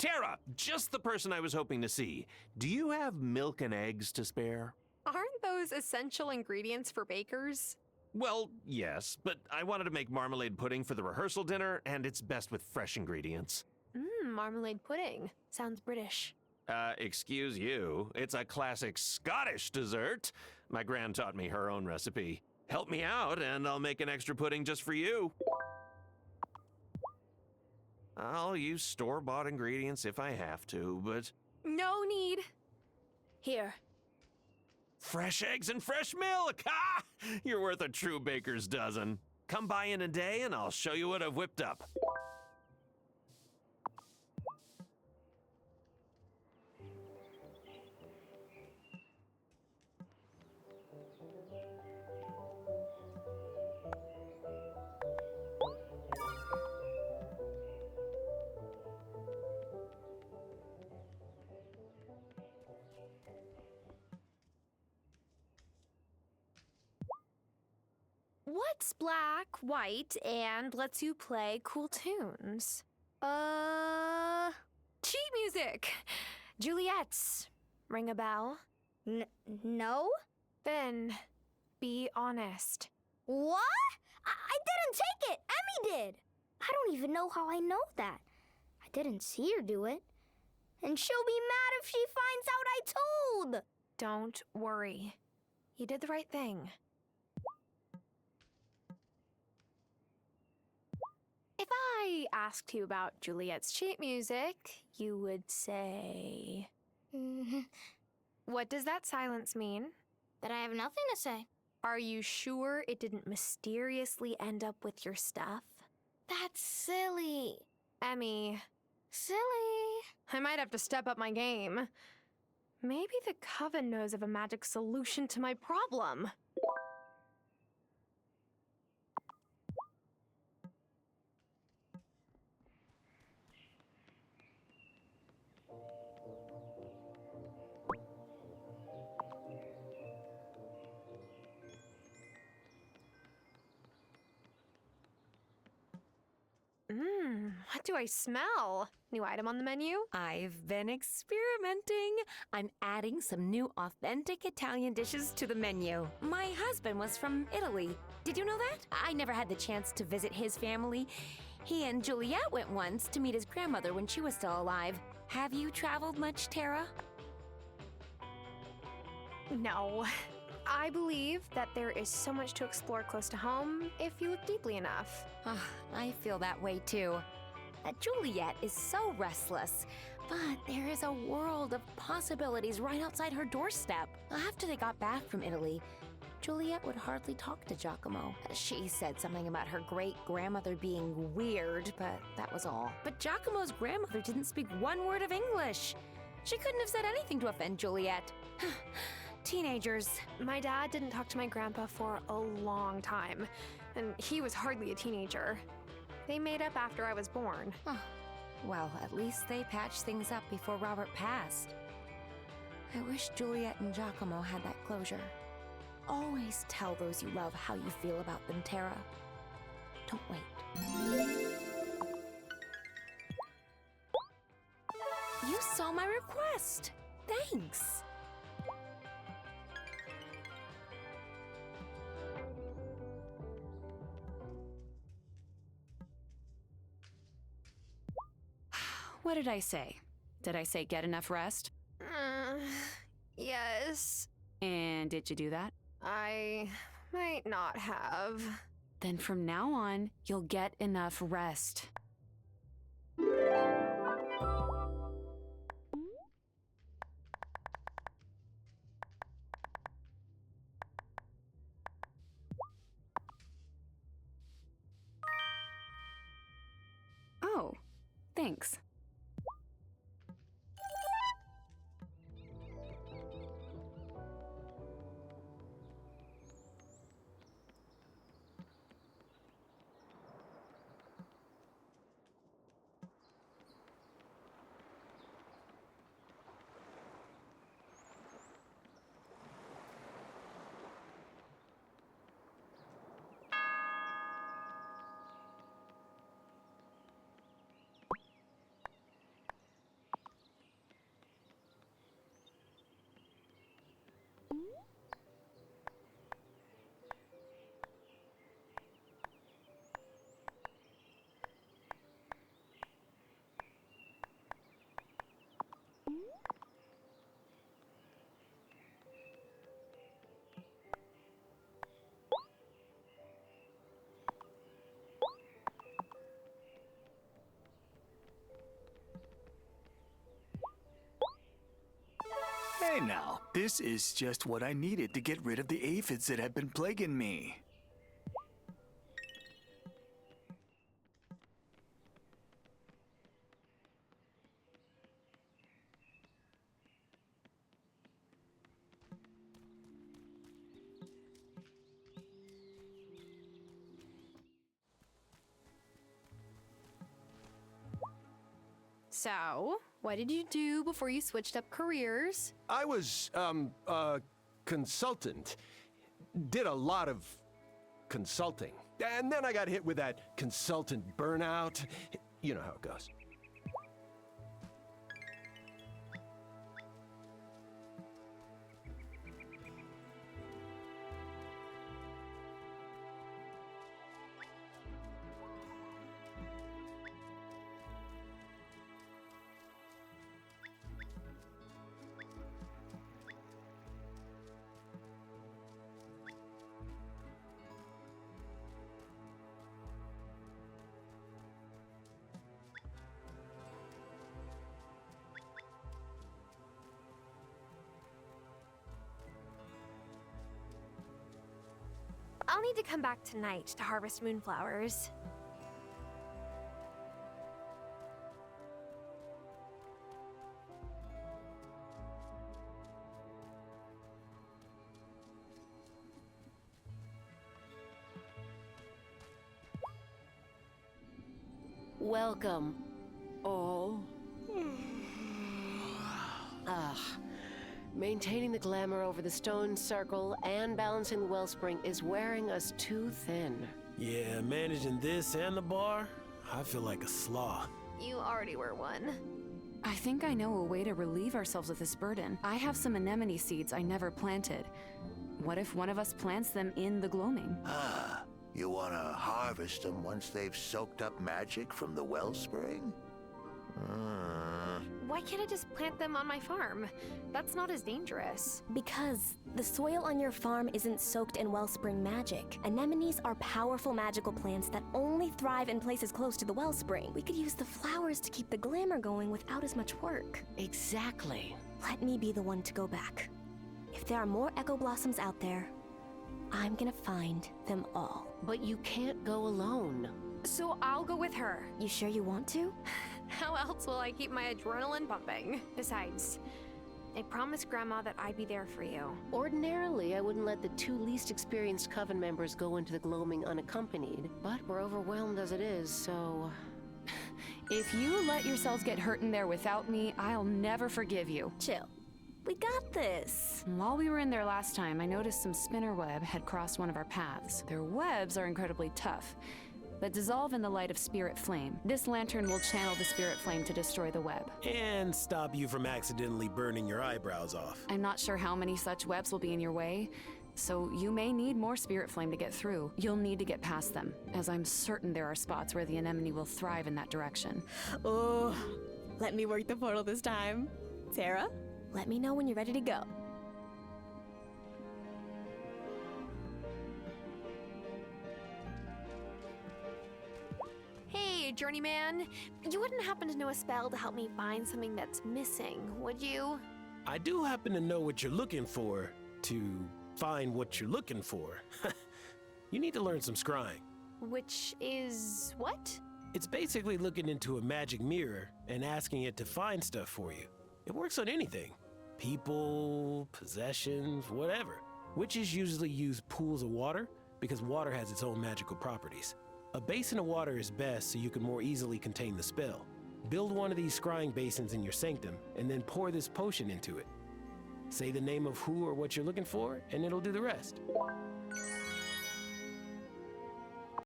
Tara, just the person I was hoping to see. Do you have milk and eggs to spare? Aren't those essential ingredients for bakers? Well, yes, but I wanted to make marmalade pudding for the rehearsal dinner, and it's best with fresh ingredients. Marmalade pudding. Sounds British. Excuse you. It's a classic Scottish dessert. My gran taught me her own recipe. Help me out, and I'll make an extra pudding just for you. I'll use store-bought ingredients if I have to, but... No need. Here. Fresh eggs and fresh milk! Ha! You're worth a true baker's dozen. Come by in a day, and I'll show you what I've whipped up. What's black, white, and lets you play cool tunes? Sheet music! Juliet's. Ring a bell? No? Then, be honest. What? I didn't take it! Emmy did! I don't even know how I know that. I didn't see her do it. And she'll be mad if she finds out I told! Don't worry. You did the right thing. If I asked you about Juliet's sheet music, you would say... What does that silence mean? That I have nothing to say. Are you sure it didn't mysteriously end up with your stuff? That's silly. Emmy. Silly. I might have to step up my game. Maybe the Coven knows of a magic solution to my problem. What do I smell? New item on the menu? I've been experimenting. I'm adding some new authentic Italian dishes to the menu. My husband was from Italy. Did you know that? I never had the chance to visit his family. He and Juliet went once to meet his grandmother when she was still alive. Have you traveled much, Tara? No. I believe that there is so much to explore close to home if you look deeply enough. I feel that way too. Juliet is so restless, but there is a world of possibilities right outside her doorstep. After they got back from Italy, Juliet would hardly talk to Giacomo. She said something about her great-grandmother being weird, but that was all. But Giacomo's grandmother didn't speak one word of English. She couldn't have said anything to offend Juliet. Teenagers. My dad didn't talk to my grandpa for a long time, and he was hardly a teenager. They made up after I was born. Well, at least they patched things up before Robert passed. I wish Juliet and Giacomo had that closure. Always tell those you love how you feel about them, Tara. Don't wait. You saw my request. Thanks. What did I say? Did I say get enough rest? Yes. And did you do that? I might not have. Then from now on, you'll get enough rest. Oh, thanks. Hey now, this is just what I needed to get rid of the aphids that have been plaguing me. So, what did you do before you switched up careers? I was, a consultant. Did a lot of consulting. And then I got hit with that consultant burnout. You know how it goes. I'll need to come back tonight to harvest moonflowers. Welcome, all. Maintaining the glamour over the stone circle and balancing the wellspring is wearing us too thin. Yeah, managing this and the bar, I feel like a sloth. You already were one. I think I know a way to relieve ourselves of this burden. I have some anemone seeds I never planted. What if one of us plants them in the gloaming? Ah, you want to harvest them once they've soaked up magic from the wellspring? Why can't I just plant them on my farm? That's not as dangerous. Because the soil on your farm isn't soaked in wellspring magic. Anemones are powerful magical plants that only thrive in places close to the wellspring. We could use the flowers to keep the glamour going without as much work. Exactly. Let me be the one to go back. If there are more echo blossoms out there, I'm gonna find them all. But you can't go alone. So I'll go with her. You sure you want to? How else will I keep my adrenaline pumping? Besides, I promised Grandma that I'd be there for you. Ordinarily, I wouldn't let the two least experienced coven members go into the gloaming unaccompanied, but we're overwhelmed as it is, so... If you let yourselves get hurt in there without me, I'll never forgive you. Chill. We got this. While we were in there last time, I noticed some spinnerweb had crossed one of our paths. Their webs are incredibly tough, but dissolve in the light of spirit flame. This lantern will channel the spirit flame to destroy the web. And stop you from accidentally burning your eyebrows off. I'm not sure how many such webs will be in your way, so you may need more spirit flame to get through. You'll need to get past them, as I'm certain there are spots where the anemone will thrive in that direction. Oh, let me work the portal this time. Sarah? Let me know when you're ready to go. Hey, journeyman. You wouldn't happen to know a spell to help me find something that's missing, would you? I do happen to know what you're looking for to find what you're looking for. You need to learn some scrying. Which is what? It's basically looking into a magic mirror and asking it to find stuff for you. It works on anything. People, possessions, whatever. Witches usually use pools of water because water has its own magical properties. A basin of water is best so you can more easily contain the spell. Build one of these scrying basins in your sanctum and then pour this potion into it. Say the name of who or what you're looking for and it'll do the rest.